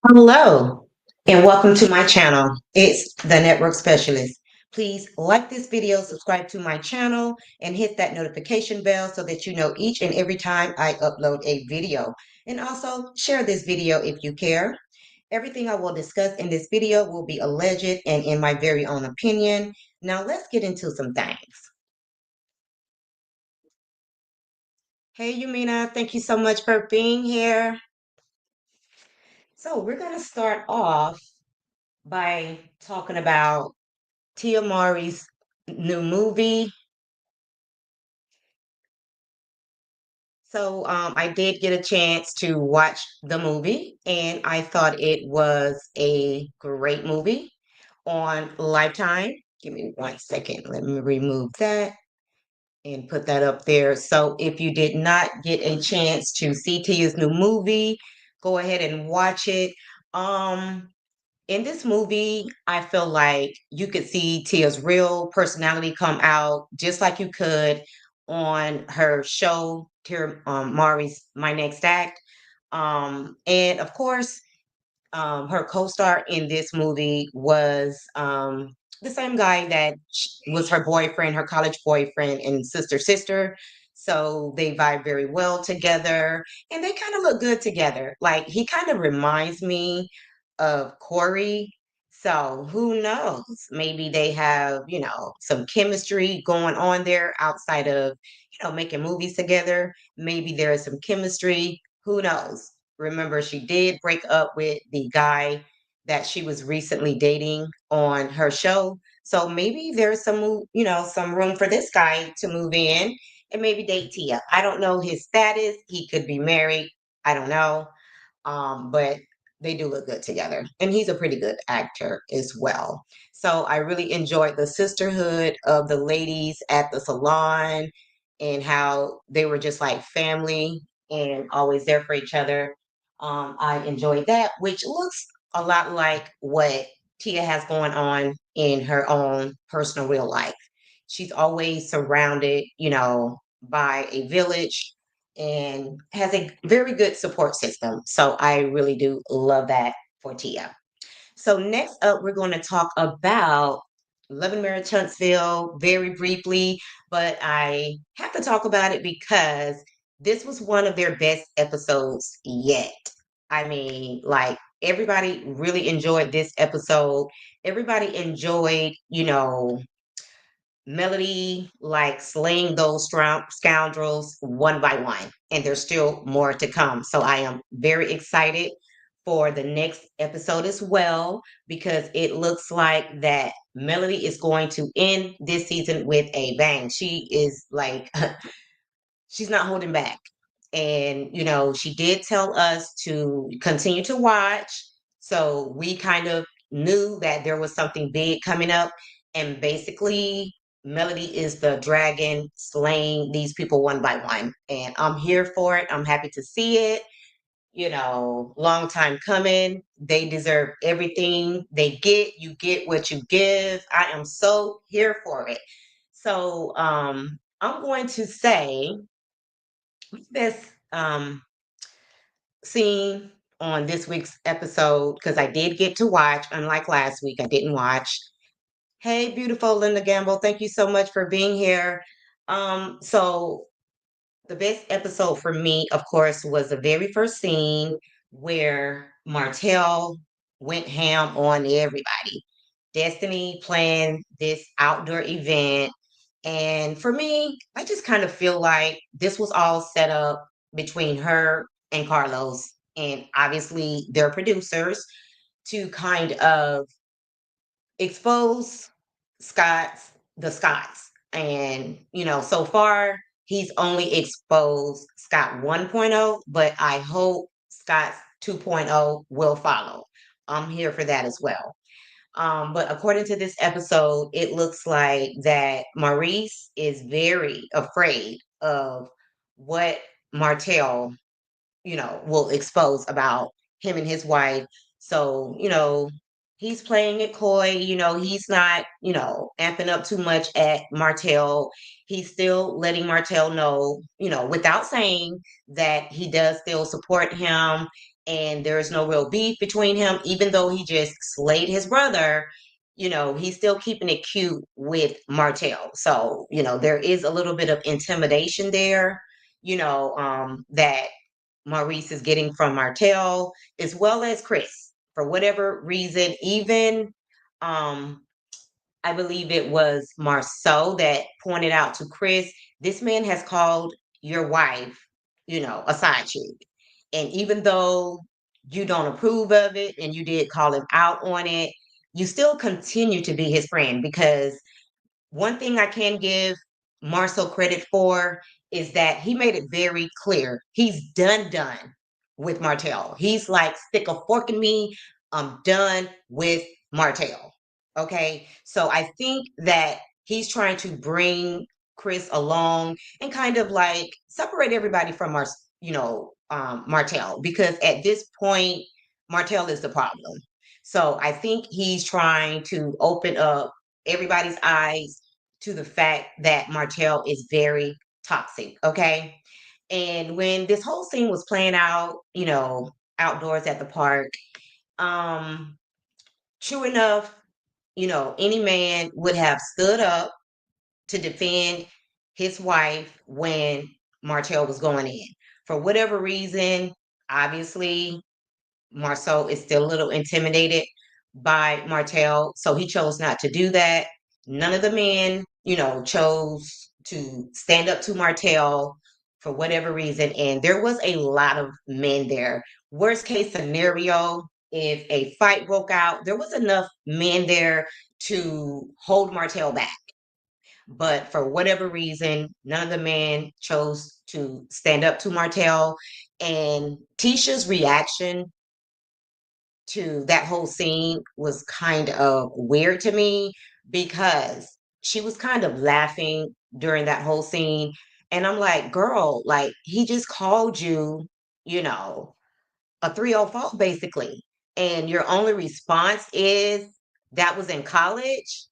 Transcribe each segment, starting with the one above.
Hello, and welcome to my channel. It's the Network Specialist. Please like this video, subscribe to my channel, and hit that notification bell so that you know each and every time I upload a video. And also share this video if you care. Everything I will discuss in this video will be alleged and in my very own opinion. Now let's get into some things. Hey, Yumina, thank you so much for being here. So we're going to start off by talking about Tia Mowry's new movie. I did get a chance to watch the movie, and I thought it was a great movie on Lifetime. Give me 1 second. Let me remove that and put that up there. So if you did not get a chance to see Tia's new movie, go ahead and watch it. Um, in this movie, I feel like you could see Tia's real personality come out just like you could on her show, Tia Mowry's My Next Act. And of course, her co-star in this movie was the same guy that was her boyfriend, her college boyfriend, and sister. So they vibe very well together, and they kind of look good together. Like he kind of reminds me of Corey. So who knows? Maybe they have, some chemistry going on there outside of, making movies together. Maybe there is some chemistry. Who knows? Remember, she did break up with the guy that she was recently dating on her show. So maybe there's some room for this guy to move in and maybe date Tia. I don't know his status. He could be married. I don't know. But they do look good together. And he's a pretty good actor as well. So I really enjoyed the sisterhood of the ladies at the salon and how they were just like family and always there for each other. I enjoyed that, which looks a lot like what Tia has going on in her own personal real life. She's always surrounded, by a village and has a very good support system. So I really do love that for Tia. So next up, we're going to talk about Love and Marriage Huntsville very briefly, but I have to talk about it because this was one of their best episodes yet. I mean, like everybody really enjoyed this episode. Everybody enjoyed, Melody like slaying those scoundrels one by one, and there's still more to come. So I am very excited for the next episode as well because it looks like that Melody is going to end this season with a bang. She is like she's not holding back. And she did tell us to continue to watch. So we kind of knew that there was something big coming up. And basically, Melody is the dragon slaying these people one by one. And I'm here for it. I'm happy to see it. Long time coming. They deserve everything they get. You get what you give. I am so here for it. So I'm going to say this scene on this week's episode because I did get to watch, unlike last week, I didn't watch. Hey, beautiful Linda Gamble, thank you so much for being here. So the best episode for me, of course, was the very first scene where Martell went ham on everybody. Destiny planned this outdoor event. And for me, I just kind of feel like this was all set up between her and Carlos, and obviously their producers, to kind of expose the Scots. And, so far he's only exposed Scott 1.0, but I hope Scott's 2.0 will follow. I'm here for that as well. But according to this episode, it looks like that Maurice is very afraid of what Martell, will expose about him and his wife. So, he's playing it coy, he's not, amping up too much at Martell. He's still letting Martell know, without saying that he does still support him and there's no real beef between him, even though he just slayed his brother, he's still keeping it cute with Martell. So, there is a little bit of intimidation there, that Maurice is getting from Martell as well as Chris. For whatever reason, even um, I believe it was Marceau that pointed out to Chris, this man has called your wife, a side chick. And even though you don't approve of it and you did call him out on it, you still continue to be his friend because one thing I can give Marcel credit for is that he made it very clear he's done with Martell. He's like, stick a fork in me. I'm done with Martell. Okay. So I think that he's trying to bring Chris along and kind of like separate everybody from Martell, because at this point, Martell is the problem. So I think he's trying to open up everybody's eyes to the fact that Martell is very toxic. Okay. And when this whole scene was playing out, outdoors at the park, um, true enough, any man would have stood up to defend his wife when Martell was going in. For whatever reason, obviously, Marceau is still a little intimidated by Martell, so he chose not to do that. None of the men, chose to stand up to Martell for whatever reason, and there was a lot of men there. Worst case scenario, if a fight broke out, there was enough men there to hold Martell back. But for whatever reason, none of the men chose to stand up to Martell. And Tisha's reaction to that whole scene was kind of weird to me because she was kind of laughing during that whole scene. And I'm like, girl, like he just called you, you know, a 304 basically. And your only response is that was in college.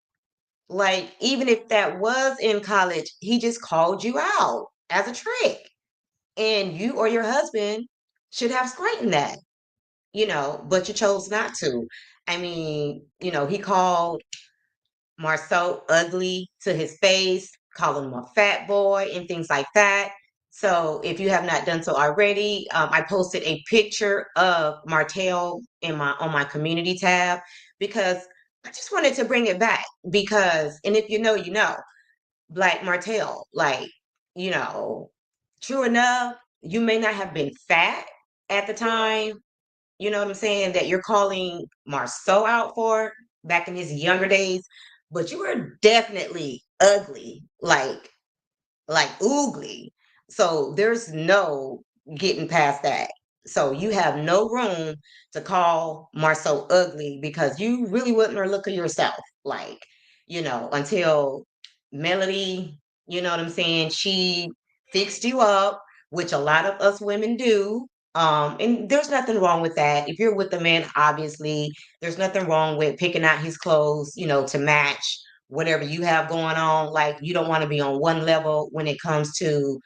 Like, even if that was in college, he just called you out as a trick. And you or your husband should have straightened that, but you chose not to. I mean, he called Marceau ugly to his face, calling him a fat boy and things like that. So if you have not done so already, I posted a picture of Martell on my community tab because I just wanted to bring it back because, and if you know, Black Martell, like, you know, true enough, you may not have been fat at the time, you know what I'm saying, that you're calling Marceau out for back in his younger days, but you were definitely ugly, like oogly. So there's no getting past that. So you have no room to call Marceau ugly because you really wouldn't look at yourself. Like, until Melody, you know what I'm saying, she fixed you up, which a lot of us women do. And there's nothing wrong with that. If you're with a man, obviously, there's nothing wrong with picking out his clothes, to match whatever you have going on. Like you don't want to be on one level when it comes to,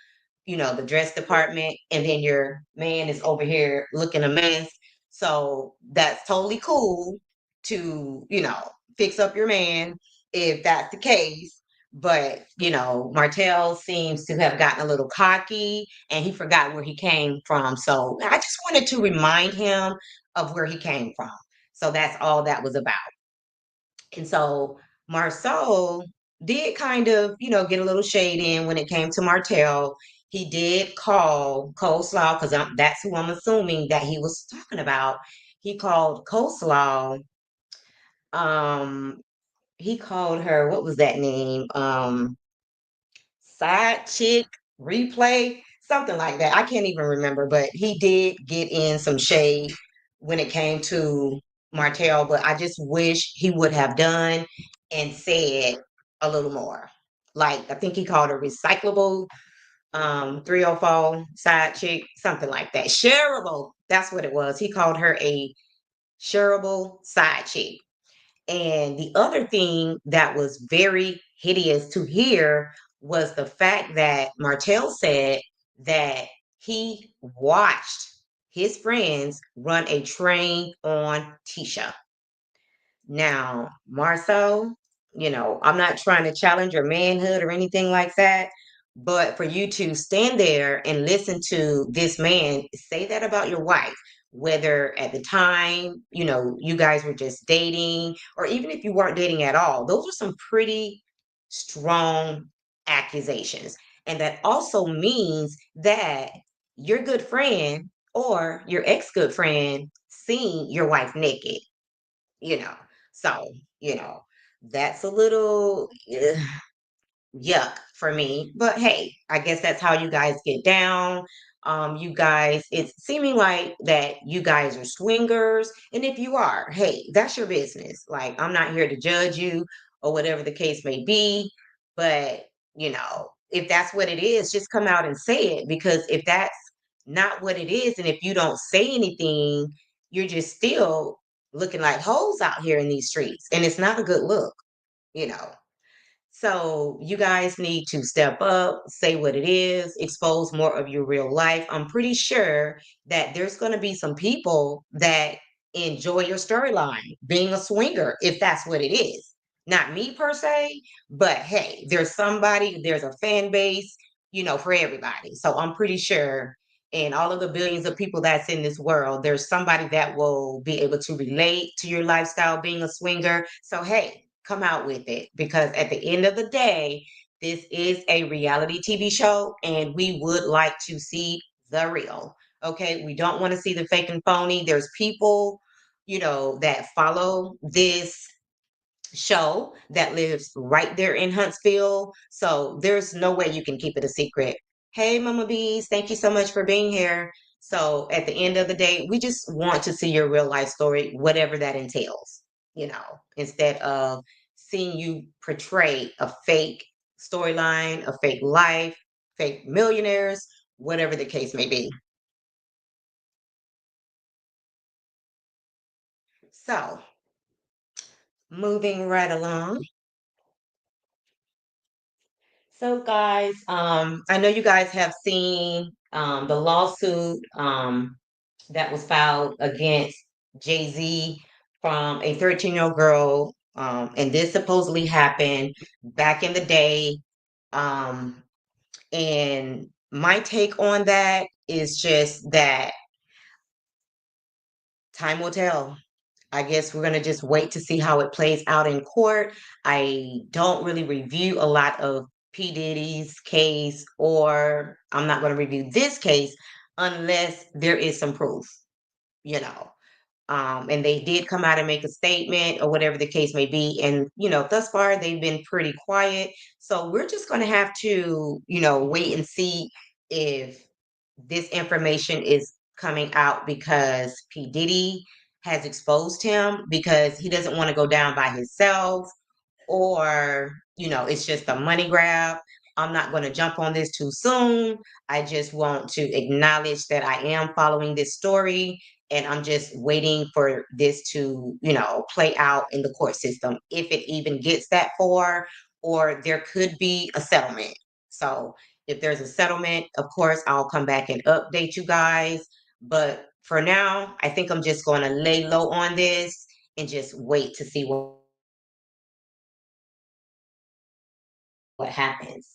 the dress department, and then your man is over here looking a mess. So that's totally cool to, fix up your man if that's the case. But, Martell seems to have gotten a little cocky and he forgot where he came from. So I just wanted to remind him of where he came from. So that's all that was about. And so Marceau did kind of, get a little shade in when it came to Martell. He did call Coleslaw, because that's who I'm assuming that he was talking about. He called Coleslaw. Um, he called her, what was that name? Side chick replay, something like that. I can't even remember, but he did get in some shade when it came to Martell, but I just wish he would have done and said a little more. Like I think he called her recyclable 304 side chick, something like that. Shareable, that's what it was. He called her a shareable side chick. And the other thing that was very hideous to hear was the fact that Martell said that he watched his friends run a train on Tisha. Now, Marcel, I'm not trying to challenge your manhood or anything like that, but for you to stand there and listen to this man say that about your wife, whether at the time, you guys were just dating, or even if you weren't dating at all, those are some pretty strong accusations. And that also means that your good friend or your ex good friend seen your wife naked you know. So, you know, that's a little yuck for me. But hey, I guess that's how you guys get down. You guys, it's seeming like that you guys are swingers. And if you are, hey, that's your business. Like, I'm not here to judge you or whatever the case may be. But, if that's what it is, just come out and say it. Because if that's not what it is, and if you don't say anything, you're just still looking like hoes out here in these streets. And it's not a good look, you know. So you guys need to step up, say what it is, expose more of your real life. I'm pretty sure that there's going to be some people that enjoy your storyline, being a swinger, if that's what it is. Not me per se, but hey, there's a fan base, for everybody. So I'm pretty sure in all of the billions of people that's in this world, there's somebody that will be able to relate to your lifestyle being a swinger. So hey, come out with it because at the end of the day, this is a reality TV show and we would like to see the real. Okay, we don't want to see the fake and phony. There's people, that follow this show that lives right there in Huntsville. So there's no way you can keep it a secret. Hey, Mama Bees, thank you so much for being here. So at the end of the day, we just want to see your real life story, whatever that entails, instead of seeing you portray a fake storyline, a fake life, fake millionaires, whatever the case may be. So moving right along. So, guys, I know you guys have seen the lawsuit that was filed against Jay Z from a 13-year-old girl. And this supposedly happened back in the day. Um, and my take on that is just that time will tell. I guess we're going to just wait to see how it plays out in court. I don't really review a lot of P. Diddy's case, or I'm not going to review this case unless there is some proof, you know. And they did come out and make a statement or whatever the case may be. And, thus far they've been pretty quiet. So we're just going to have to, wait and see if this information is coming out because P. Diddy has exposed him because he doesn't want to go down by himself or it's just a money grab. I'm not going to jump on this too soon. I just want to acknowledge that I am following this story and I'm just waiting for this to play out in the court system if it even gets that far, or there could be a settlement. So if there's a settlement, of course I'll come back and update you guys, but for now I think I'm just going to lay low on this and just wait to see what happens.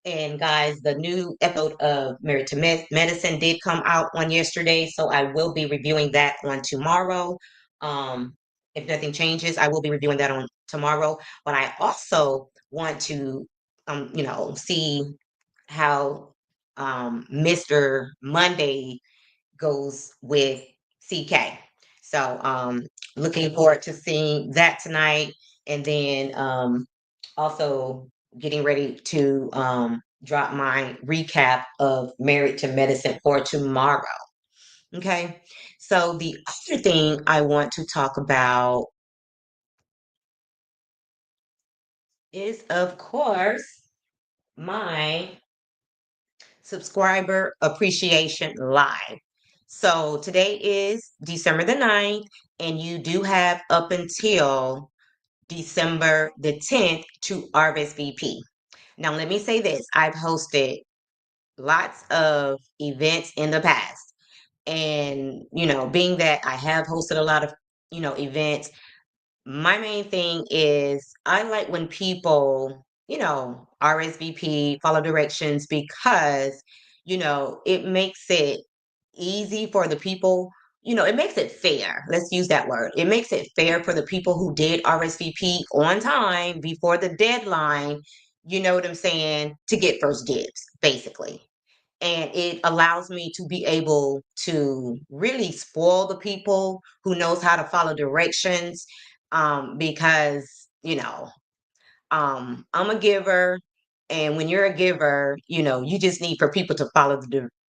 And guys, the new episode of Married to Medicine did come out on yesterday, so I will be reviewing that on tomorrow. If nothing changes, I will be reviewing that on tomorrow. But I also want to, see how Mr. Monday goes with CK. So looking forward to seeing that tonight. And then also getting ready to drop my recap of Married to Medicine for tomorrow. Okay. So the other thing I want to talk about is, of course, my subscriber appreciation live. So today is December the 9th, and you do have up until December the 10th to RSVP. Now, let me say this. I've hosted lots of events in the past. And, being that I have hosted a lot of, events, my main thing is I like when people, RSVP, follow directions because, it makes it easy for the people, it makes it fair. Let's use that word. It makes it fair for the people who did RSVP on time before the deadline, you know what I'm saying, to get first dibs, basically. And it allows me to be able to really spoil the people who knows how to follow directions, because I'm a giver, and when you're a giver, you just need for people to follow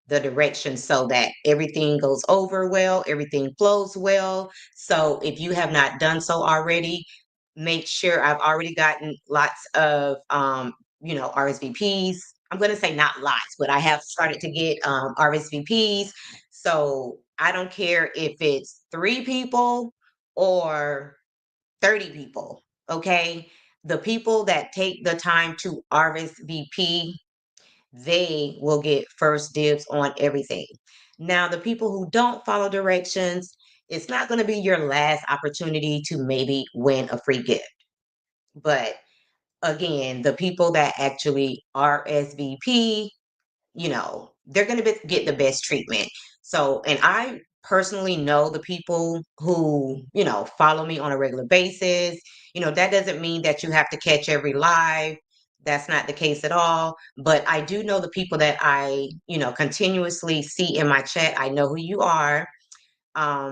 the directions so that everything goes over well, everything flows well. So if you have not done so already, make sure I've already gotten lots of RSVPs. I'm going to say not lots, but I have started to get RSVPs. So I don't care if it's 3 people or 30 people, okay? The people that take the time to RSVP, they will get first dibs on everything. Now, the people who don't follow directions, it's not going to be your last opportunity to maybe win a free gift. But again, the people that actually RSVP, they're going to get the best treatment. So, and I personally know the people who, follow me on a regular basis. That doesn't mean that you have to catch every live. That's not the case at all. But I do know the people that I, continuously see in my chat. I know who you are.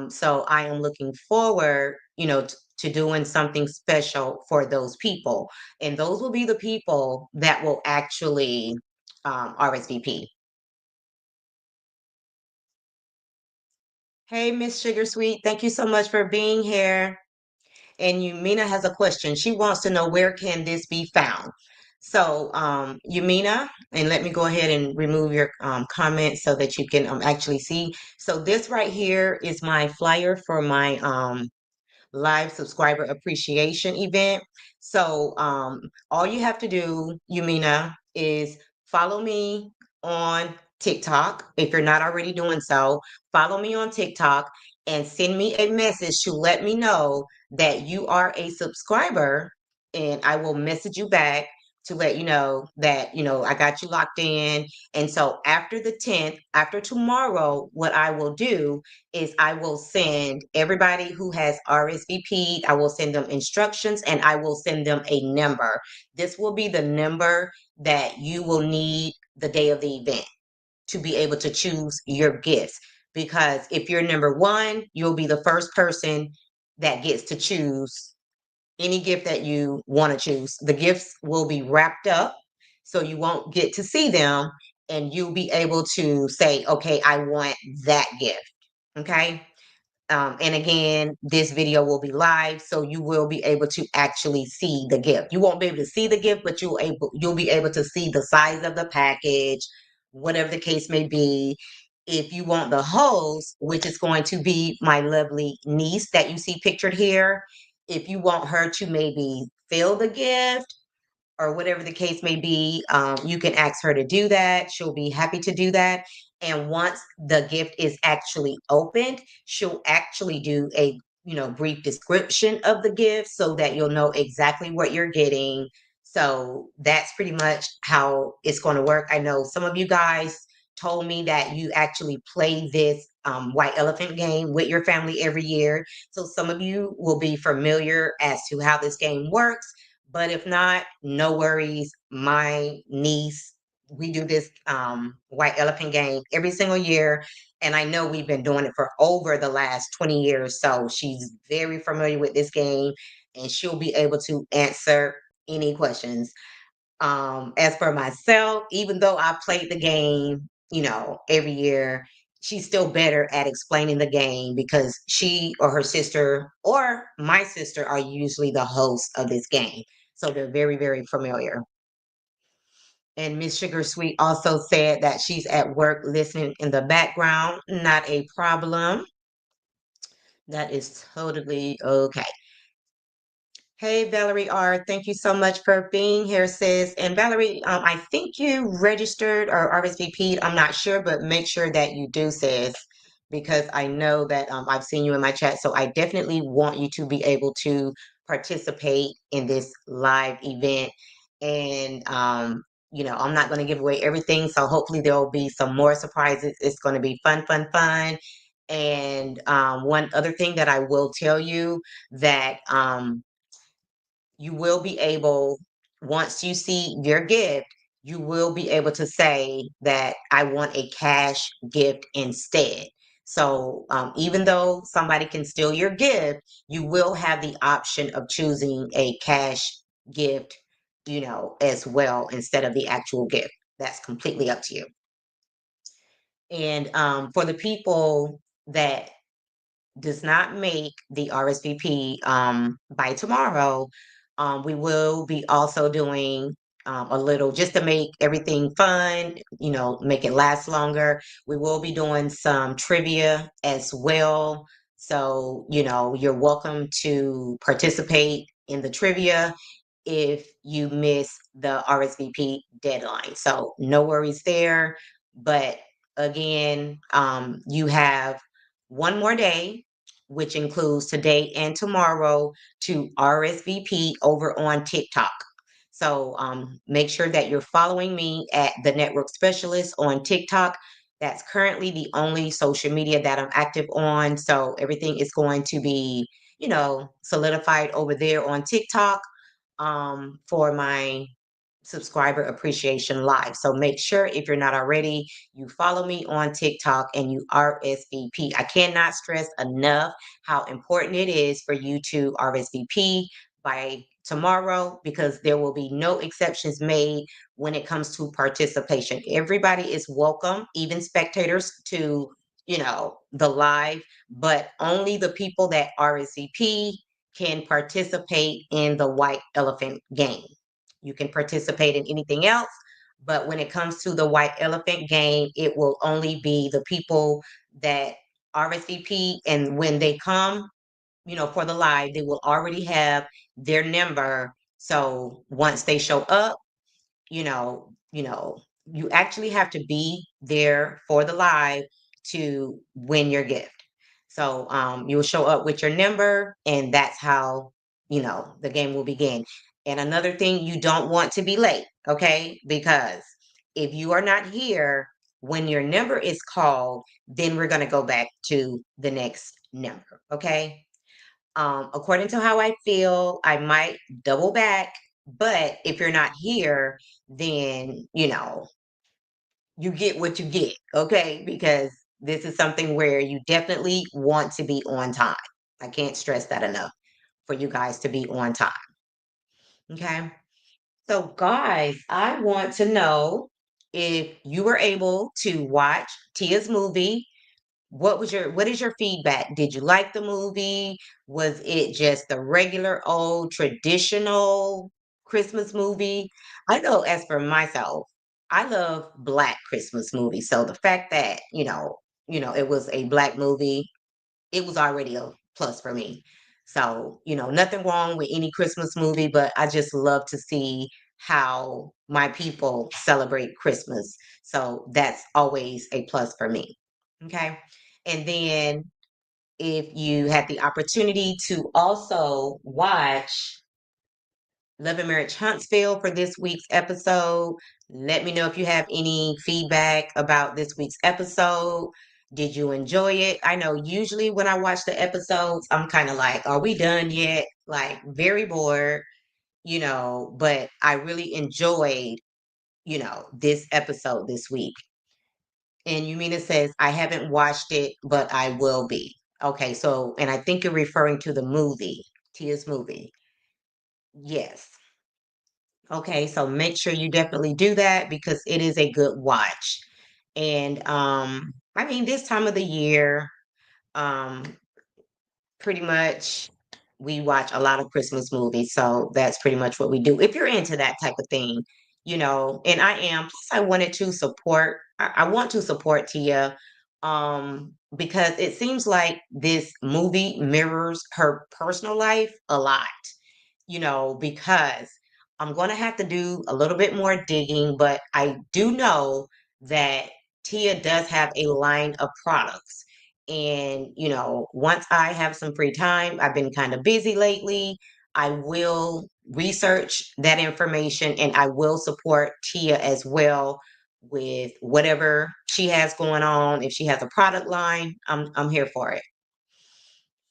So I am looking forward, to doing something special for those people. And those will be the people that will actually RSVP. Hey, Miss Sugar Sweet, thank you so much for being here. And Yumina has a question. She wants to know where can this be found. So, Yumina, and let me go ahead and remove your comment so that you can actually see. So this right here is my flyer for my live subscriber appreciation event. So all you have to do, Yumina, is follow me on TikTok. If you're not already doing so, follow me on TikTok and send me a message to let me know that you are a subscriber, and I will message you back to let you know that I got you locked in. And so after the 10th, after tomorrow, what I will do is I will send everybody who has RSVP'd, I will send them instructions, and I will send them a number. This will be the number that you will need the day of the event to be able to choose your gifts. Because if you're number one, you'll be the first person that gets to choose any gift that you want to choose. The gifts will be wrapped up, so you won't get to see them, and you'll be able to say, okay, I want that gift. Okay. And again, this video will be live, so you will be able to actually see the gift. You won't be able to see the gift, but you'll be able to see the size of the package, whatever the case may be. If you want the host, which is going to be my lovely niece that you see pictured here, if you want her to maybe fill the gift or whatever the case may be, you can ask her to do that. She'll be happy to do that. And once the gift is actually opened, she'll actually do a brief description of the gift so that you'll know exactly what you're getting. So that's pretty much how it's going to work. I know some of you guys told me that you actually play this white elephant game with your family every year. So some of you will be familiar as to how this game works, but if not, no worries. My niece, we do this white elephant game every single year. And I know we've been doing it for over the last 20 years. So she's very familiar with this game, and she'll be able to answer any questions. As for myself, even though I played the game, every year, she's still better at explaining the game because she or her sister or my sister are usually the hosts of this game. So they're very, very familiar. And Miss Sugar Sweet also said that she's at work listening in the background. Not a problem. That is totally okay. Hey, Valerie R. Thank you so much for being here, sis. And Valerie, I think you registered or RSVP'd. I'm not sure, but make sure that you do, sis, because I know that I've seen you in my chat. So I definitely want you to be able to participate in this live event. And, I'm not going to give away everything. So hopefully there will be some more surprises. It's going to be fun, fun, fun. And one other thing that I will tell you that you will be able, once you see your gift, you will be able to say that I want a cash gift instead. So even though somebody can steal your gift, you will have the option of choosing a cash gift, as well instead of the actual gift. That's completely up to you. And for the people that does not make the RSVP by tomorrow, we will be also doing a little just to make everything fun, make it last longer. We will be doing some trivia as well. So, you're welcome to participate in the trivia if you miss the RSVP deadline. So, no worries there. But again, you have one more day, which includes today and tomorrow, to RSVP over on TikTok. So make sure that you're following me at the Network Specialist on TikTok. That's currently the only social media that I'm active on. So everything is going to be, solidified over there on TikTok for my subscriber appreciation live. So make sure if you're not already, you follow me on TikTok and you RSVP. I cannot stress enough how important it is for you to RSVP by tomorrow because there will be no exceptions made when it comes to participation. Everybody is welcome, even spectators to, the live, but only the people that RSVP can participate in the white elephant game. You can participate in anything else, but when it comes to the white elephant game, it will only be the people that RSVP. And when they come, for the live, they will already have their number. So once they show up, you actually have to be there for the live to win your gift. So you'll show up with your number, and that's how the game will begin. And another thing, you don't want to be late, okay? Because if you are not here when your number is called, then we're going to go back to the next number, okay? According to how I feel, I might double back, but if you're not here, then you get what you get, okay? Because this is something where you definitely want to be on time. I can't stress that enough for you guys to be on time, okay? So, guys, I want to know if you were able to watch Tia's movie. What is your feedback? Did you like the movie? Was it just a regular old traditional Christmas movie? I know as for myself, I love black Christmas movies. So the fact that, it was a black movie, it was already a plus for me. So, nothing wrong with any Christmas movie, but I just love to see how my people celebrate Christmas. So that's always a plus for me. Okay. And then if you had the opportunity to also watch Love and Marriage Huntsville for this week's episode. Let me know if you have any feedback about this week's episode. Did you enjoy it? I know usually when I watch the episodes, I'm kind of like, are we done yet? Like, very bored, but I really enjoyed, this episode this week. And Yumina says, I haven't watched it, but I will be. Okay, so, and I think you're referring to the movie, Tia's movie. Yes. Okay, so make sure you definitely do that because it is a good watch. And I mean this time of the year, um pretty much we watch a lot of Christmas movies. So that's pretty much what we do. If you're into that type of thing, and I am. Plus, I wanted to support. I want to support Tia, because it seems like this movie mirrors her personal life a lot. Because I'm going to have to do a little bit more digging, but I do know that Tia does have a line of products. And, once I have some free time, I've been kind of busy lately. I will research that information and I will support Tia as well with whatever she has going on. If she has a product line, I'm here for it.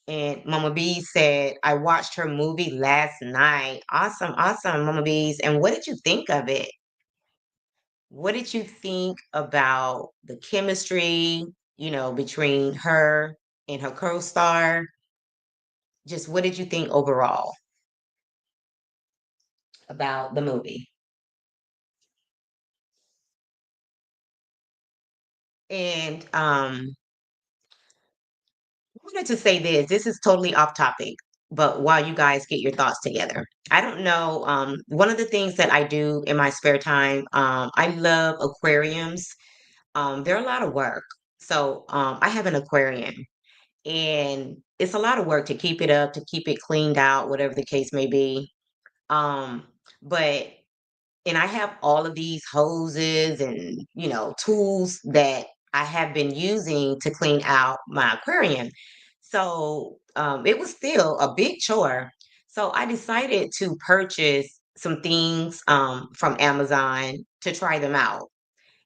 And Mama B said, I watched her movie last night. Awesome, awesome, Mama B's. And what did you think of it? What did you think about the chemistry, between her and her co-star? Just what did you think overall about the movie? And I wanted to say this. This is totally off topic, but while you guys get your thoughts together, I don't know. One of the things that I do in my spare time, I love aquariums. They're a lot of work. So I have an aquarium and it's a lot of work to keep it up, to keep it cleaned out, whatever the case may be. Um, but and I have all of these hoses and, tools that I have been using to clean out my aquarium. So it was still a big chore. So I decided to purchase some things from Amazon to try them out.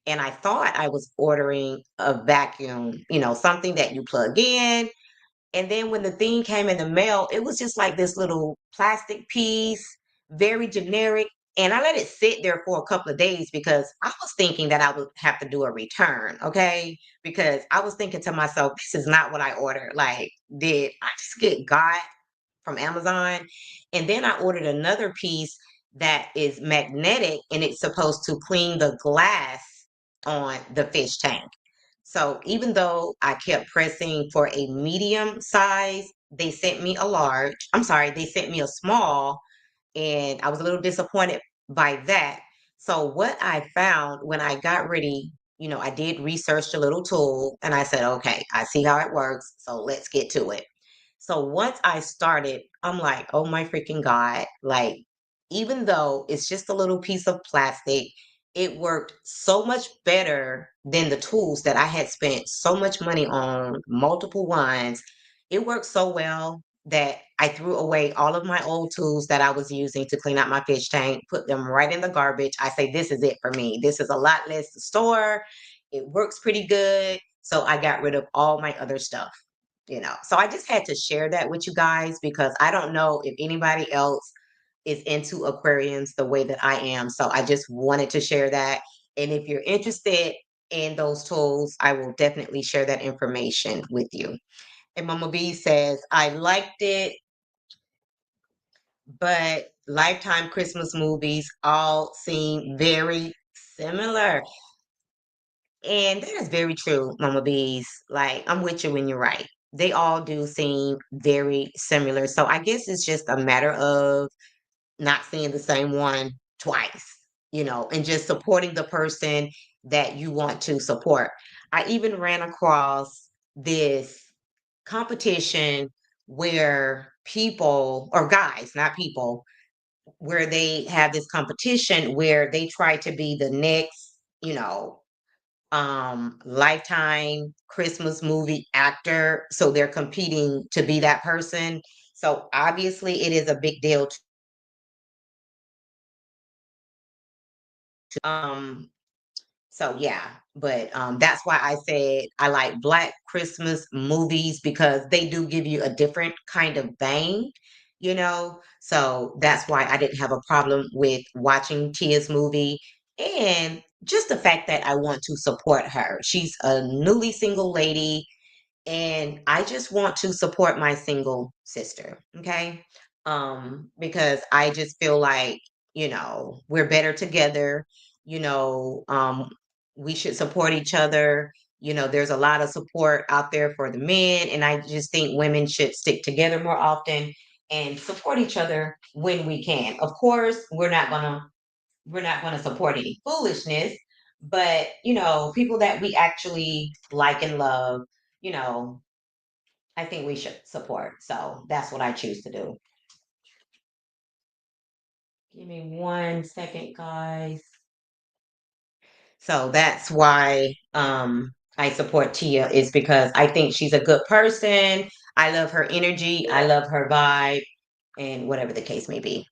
And I thought I was ordering a vacuum, something that you plug in and then when the thing came in the mail, it was just like this little plastic piece, very generic. And I let it sit there for a couple of days because I was thinking that I would have to do a return. Okay. Because I was thinking to myself, this is not what I ordered. Like, did I just get got from Amazon? And then I ordered another piece that is magnetic and it's supposed to clean the glass on the fish tank. So even though I kept pressing for a medium size, they sent me a large. I'm sorry, they sent me a small, and I was a little disappointed by that. So what I found when I got ready, I did research the little tool and I said, okay, I see how it works. So let's get to it. So once I started, I'm like, oh my freaking God. Like, even though it's just a little piece of plastic, it worked so much better than the tools that I had spent so much money on, multiple ones. It worked so well that I threw away all of my old tools that I was using to clean out my fish tank, put them right in the garbage. I say, this is it for me. This is a lot less to store. It works pretty good. So I got rid of all my other stuff. So I just had to share that with you guys because I don't know if anybody else is into aquariums the way that I am. So I just wanted to share that. And if you're interested in those tools, I will definitely share that information with you. And Mama B says, I liked it, but Lifetime Christmas movies all seem very similar. And that is very true, Mama Bees. Like, I'm with you when you're right. They all do seem very similar. So I guess it's just a matter of not seeing the same one twice, and just supporting the person that you want to support. I even ran across this competition where people, or guys, not people, where they have this competition where they try to be the next, lifetime Christmas movie actor. So they're competing to be that person. So obviously it is a big deal to. So yeah, but that's why I said I like Black Christmas movies because they do give you a different kind of bang. So that's why I didn't have a problem with watching Tia's movie and just the fact that I want to support her. She's a newly single lady and I just want to support my single sister, okay? Because I just feel like, we're better together, you know, um, we should support each other. There's a lot of support out there for the men, and I just think women should stick together more often and support each other when we can. Of course, we're not gonna we're not going to support any foolishness, but people that we actually like and love, you know, I think we should support. So that's what I choose to do. Give me 1 second, guys. So that's why I support Tia is because I think she's a good person. I love her energy. I love her vibe, and whatever the case may be.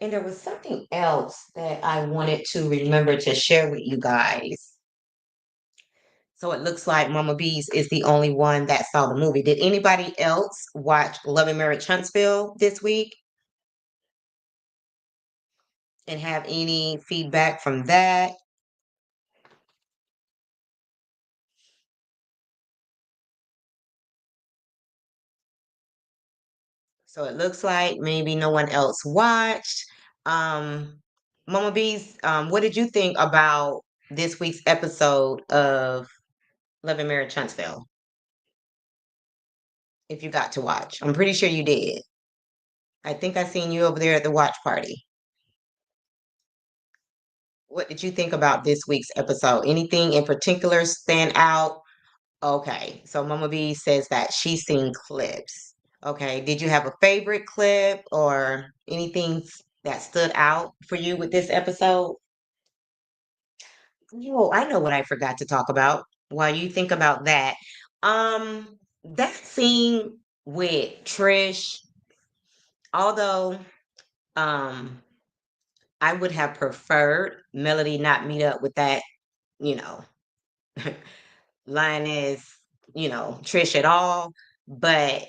And there was something else that I wanted to remember to share with you guys. So it looks like Mama Bees is the only one that saw the movie. Did anybody else watch Love and Marriage Huntsville this week and have any feedback from that? So it looks like maybe no one else watched. Um, Mama Bees, what did you think about this week's episode of Love and Marriage Huntsville? If you got to watch, I'm pretty sure you did. I think I seen you over there at the watch party. What did you think about this week's episode? Anything in particular stand out? Okay, so Mama B says that she's seen clips. Okay, did you have a favorite clip or anything that stood out for you with this episode? Oh, I know what I forgot to talk about while you think about that. That scene with Trish, although um I would have preferred Melody not meet up with that, you know, Lioness, Trish at all. But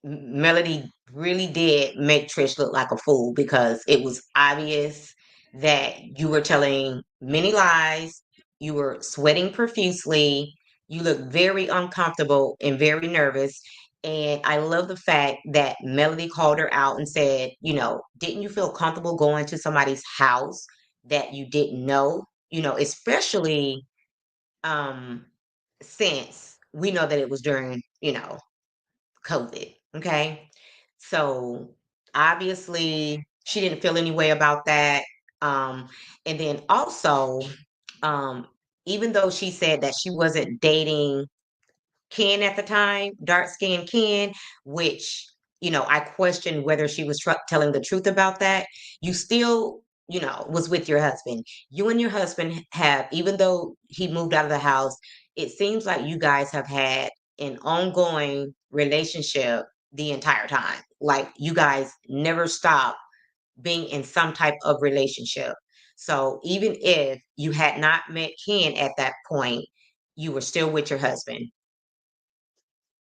Melody really did make Trish look like a fool because it was obvious that you were telling many lies, you were sweating profusely, you looked very uncomfortable and very nervous. And I love the fact that Melody called her out and said, didn't you feel comfortable going to somebody's house that you didn't know? Especially um since we know that it was during, COVID. Okay. So obviously she didn't feel any way about that. Um, and then also, um, even though she said that she wasn't dating Ken at the time, dark skinned Ken, which, I questioned whether she was telling the truth about that. You still, was with your husband. You and your husband have, even though he moved out of the house, it seems like you guys have had an ongoing relationship the entire time. Like you guys never stop being in some type of relationship. So even if you had not met Ken at that point, you were still with your husband.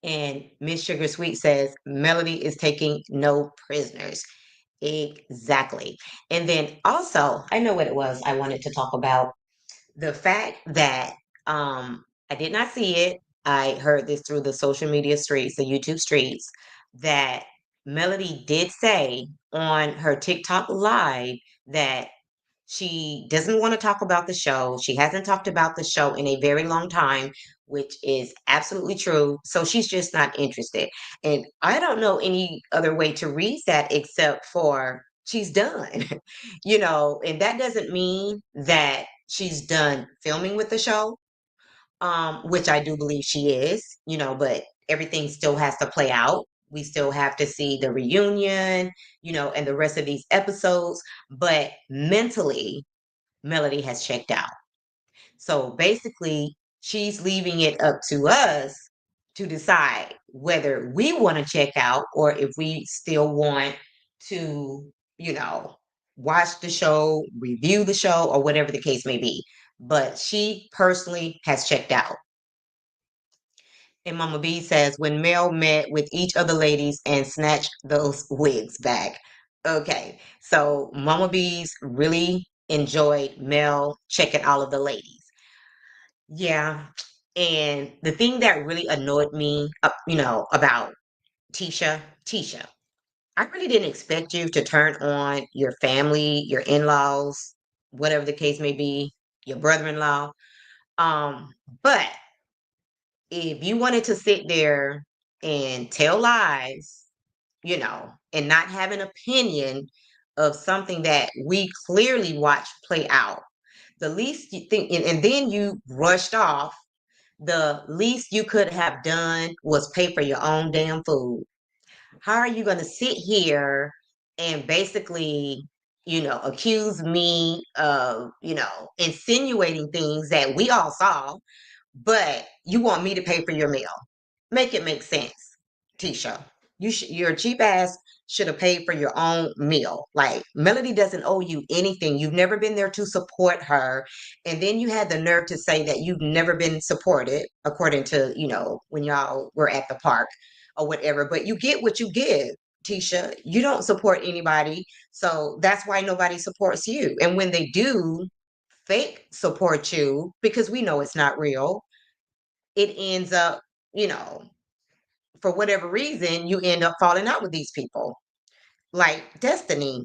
And Miss Sugar Sweet says Melody is taking no prisoners. Exactly. And then also, I know what it was I wanted to talk about. The fact that I did not see it. I heard this through the social media streets, the YouTube streets, that Melody did say on her TikTok live that she doesn't want to talk about the show. She hasn't talked about the show in a very long time, which is absolutely true. So she's just not interested. And I don't know any other way to read that except for she's done, and that doesn't mean that she's done filming with the show, which I do believe she is, but everything still has to play out. We still have to see the reunion, and the rest of these episodes. But mentally, Melody has checked out. So basically, she's leaving it up to us to decide whether we want to check out or if we still want to, you know, watch the show, review the show, or whatever the case may be. But she personally has checked out. And Mama B says, when Mel met with each of the ladies and snatched those wigs back. Okay, so Mama B's really enjoyed Mel checking all of the ladies. Yeah. And the thing that really annoyed me, about Tisha, I really didn't expect you to turn on your family, your in-laws, whatever the case may be, your brother-in-law. Um, but if you wanted to sit there and tell lies, and not have an opinion of something that we clearly watched play out. The least you think, and then you rushed off. The least you could have done was pay for your own damn food. How are you going to sit here and basically, accuse me of, insinuating things that we all saw, but you want me to pay for your meal? Make it make sense, Tisha. Your cheap ass should have paid for your own meal. Like, Melody doesn't owe you anything. You've never been there to support her. And then you had the nerve to say that you've never been supported, according to, when y'all were at the park or whatever. But you get what you give, Tisha. You don't support anybody. So that's why nobody supports you. And when they do fake support you, because we know it's not real, it ends up, you know, for whatever reason, you end up falling out with these people. Like Destiny,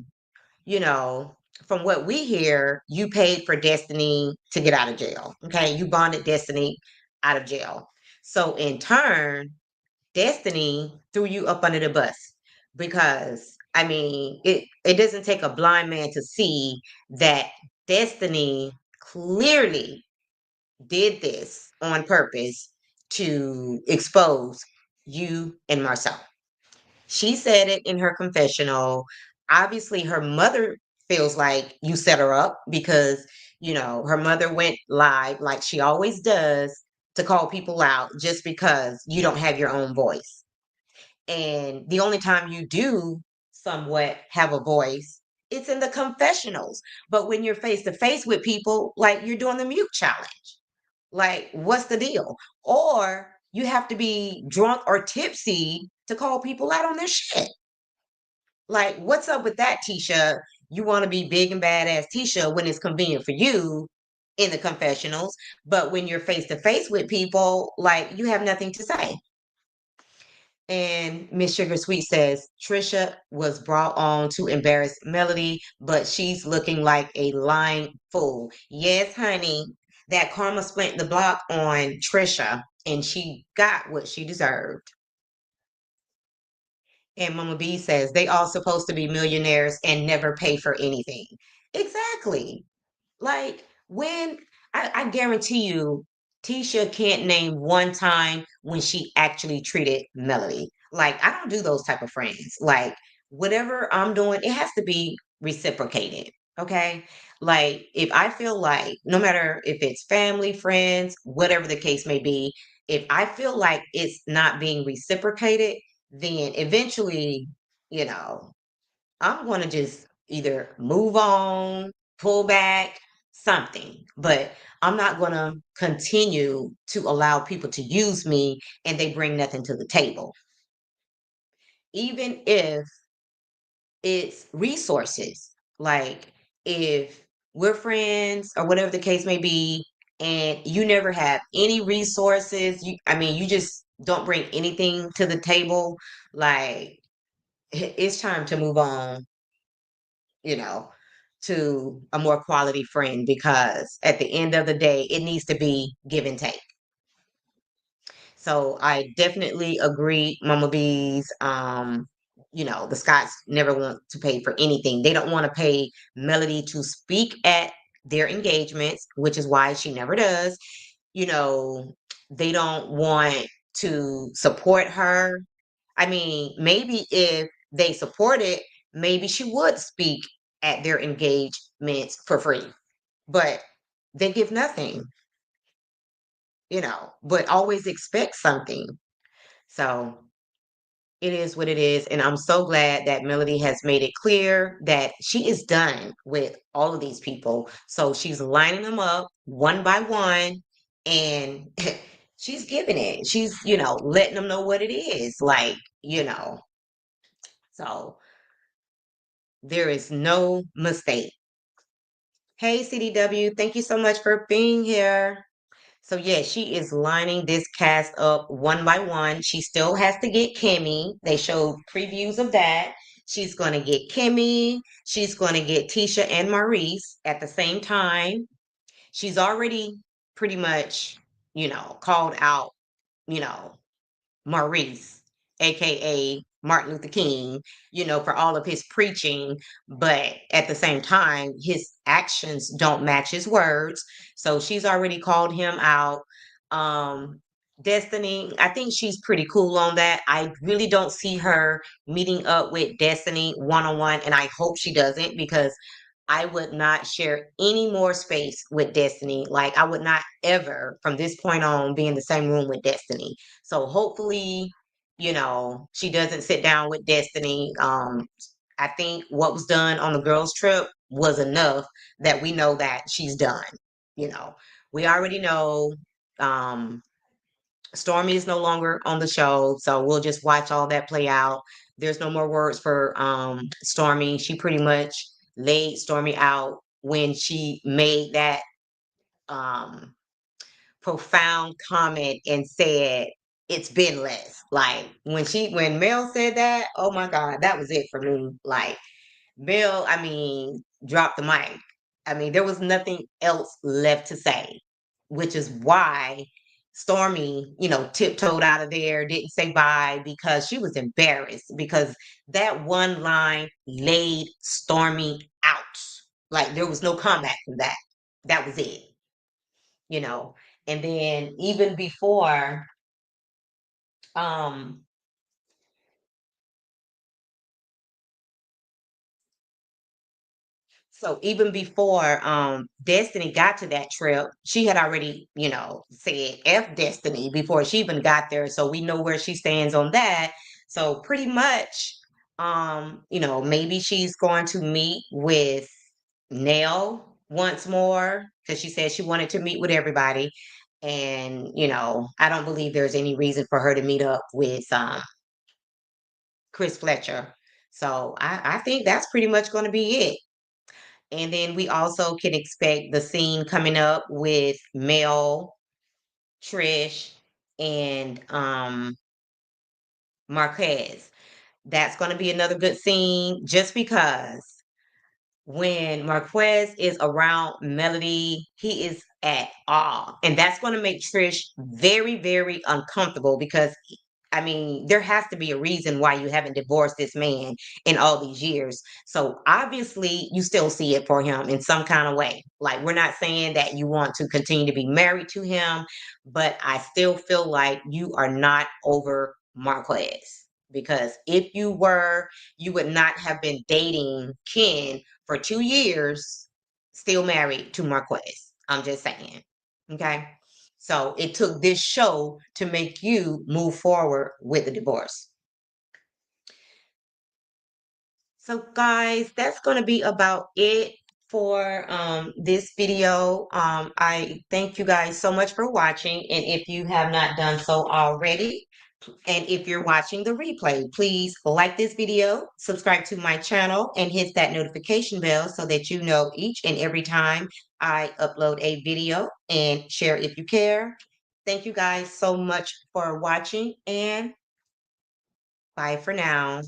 you know, from what we hear, you paid for Destiny to get out of jail. Okay. You bonded Destiny out of jail. So in turn, Destiny threw you up under the bus because I mean, it doesn't take a blind man to see that Destiny clearly did this on purpose to expose you and Marcel. She said it in her confessional. Obviously, her mother feels like you set her up because, her mother went live like she always does to call people out just because you don't have your own voice. And the only time you do somewhat have a voice, it's in the confessionals. But when you're face to face with people, like you're doing the mute challenge, like, what's the deal? Or you have to be drunk or tipsy to call people out on their shit. Like, what's up with that, Tisha? You want to be big and badass Tisha when it's convenient for you in the confessionals, but when you're face to face with people, like, you have nothing to say. And Miss Sugar Sweet says Trisha was brought on to embarrass Melody, but she's looking like a lying fool. Yes, honey, that karma spent the block on Trisha, and she got what she deserved. And Mama B says they all supposed to be millionaires and never pay for anything. Exactly. Like when I guarantee you, Tisha can't name one time when she actually treated Melody. Like I don't do those type of friends. Like whatever I'm doing, it has to be reciprocated. Okay. Like if I feel like no matter if it's family, friends, whatever the case may be, if I feel like it's not being reciprocated, then eventually, you know, I'm going to just either move on, pull back, something. But I'm not going to continue to allow people to use me and they bring nothing to the table. Even if it's resources, like if we're friends or whatever the case may be, and you never have any resources, I mean, you just don't bring anything to the table, like it's time to move on, you know, to a more quality friend because at the end of the day, it needs to be give and take. So I definitely agree, Mama Bees. The Scots never want to pay for anything. They don't want to pay Melody to speak at their engagements, which is why she never does. You know, they don't want to support her. I mean, maybe if they support it, maybe she would speak at their engagements for free. But they give nothing, but always expect something. So it is what it is. And I'm so glad that Melody has made it clear that she is done with all of these people. So she's lining them up one by one and she's giving it. She's, letting them know what it is. Like, so there is no mistake. Hey, CDW, thank you so much for being here. So yeah, she is lining this cast up one by one. She still has to get Kimmy. They showed previews of that. She's going to get Kimmy. She's going to get Tisha and Maurice at the same time. She's already pretty much, called out, you know, Maurice, aka Martin Luther King, for all of his preaching, but at the same time, his actions don't match his words. So she's already called him out. Um, Destiny, I think she's pretty cool on that. I really don't see her meeting up with Destiny one on one, and I hope she doesn't because I would not share any more space with Destiny. Like, I would not ever, from this point on, be in the same room with Destiny. So hopefully, she doesn't sit down with Destiny. I think what was done on the girls' trip was enough that we know that she's done. You know, we already know um, Stormy is no longer on the show, so we'll just watch all that play out. There's no more words for Stormy. She pretty much laid Stormy out when she made that um, profound comment and said, "It's been less." Like when Mel said that, oh my God, that was it for me. Like, Bill, I mean, dropped the mic. I mean, there was nothing else left to say, which is why Stormy, tiptoed out of there, didn't say bye because she was embarrassed because that one line laid Stormy out. Like, there was no comeback from that. That was it, you know. And then even before, um, So even before Destiny got to that trip, she had already, said F Destiny before she even got there. So we know where she stands on that. So pretty much, maybe she's going to meet with Nell once more because she said she wanted to meet with everybody. And, I don't believe there's any reason for her to meet up with Chris Fletcher. So I think that's pretty much going to be it. And then we also can expect the scene coming up with Mel, Trish, and Marquez. That's going to be another good scene just because when Marquez is around Melody, he is at awe. And that's going to make Trish very, very uncomfortable because I mean, there has to be a reason why you haven't divorced this man in all these years. So obviously, you still see it for him in some kind of way. Like, we're not saying that you want to continue to be married to him, but I still feel like you are not over Marquez. Because if you were, you would not have been dating Ken for 2 years, still married to Marquez. I'm just saying. Okay. So it took this show to make you move forward with the divorce. So guys, that's going to be about it for this video. I thank you guys so much for watching. And if you have not done so already, and if you're watching the replay, please like this video, subscribe to my channel, and hit that notification bell so that you know each and every time I upload a video, and share if you care. Thank you guys so much for watching, and bye for now.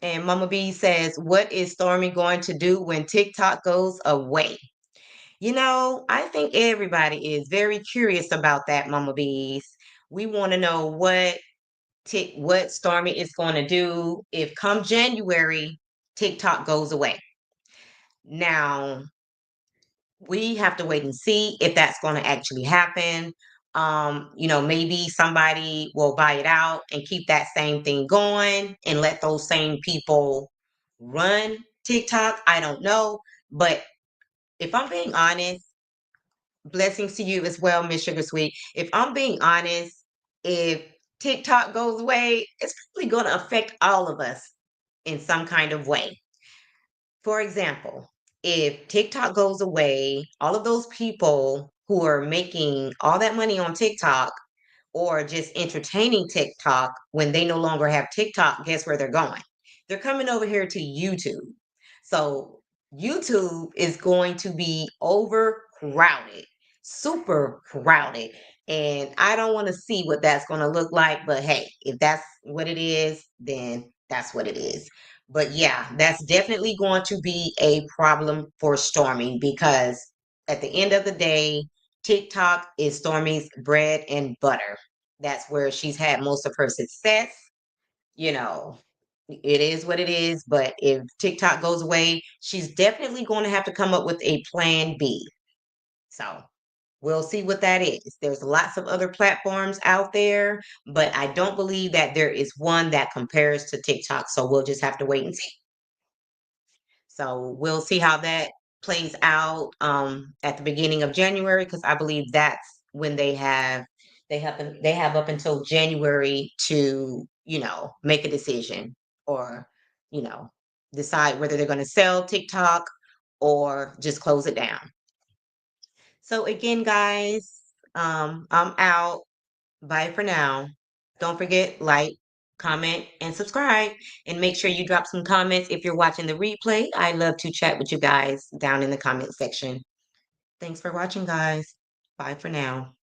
And Mama B says, what is Stormy going to do when TikTok goes away? I think everybody is very curious about that, Mama Bees. We want to know what Stormy is going to do if come January TikTok goes away. Now, we have to wait and see if that's going to actually happen. Maybe somebody will buy it out and keep that same thing going and let those same people run TikTok. I don't know. But if I'm being honest, blessings to you as well, Miss Sugar Sweet. If I'm being honest, if TikTok goes away, it's probably going to affect all of us in some kind of way. For example, if TikTok goes away, all of those people who are making all that money on TikTok or just entertaining TikTok when they no longer have TikTok, guess where they're going? They're coming over here to YouTube. So YouTube is going to be overcrowded, super crowded. And I don't want to see what that's going to look like. But hey, if that's what it is, then that's what it is. But yeah, that's definitely going to be a problem for Stormy because at the end of the day, TikTok is Stormy's bread and butter. That's where she's had most of her success, you know. It is what it is, but if TikTok goes away, she's definitely going to have to come up with a plan B. So we'll see what that is. There's lots of other platforms out there, but I don't believe that there is one that compares to TikTok. So we'll just have to wait and see. So we'll see how that plays out at the beginning of January because I believe that's when they have up until January to, make a decision or, you know, decide whether they're going to sell TikTok or just close it down. So again, guys, I'm out. Bye for now. Don't forget, like, comment, and subscribe. And make sure you drop some comments if you're watching the replay. I love to chat with you guys down in the comment section. Thanks for watching, guys. Bye for now.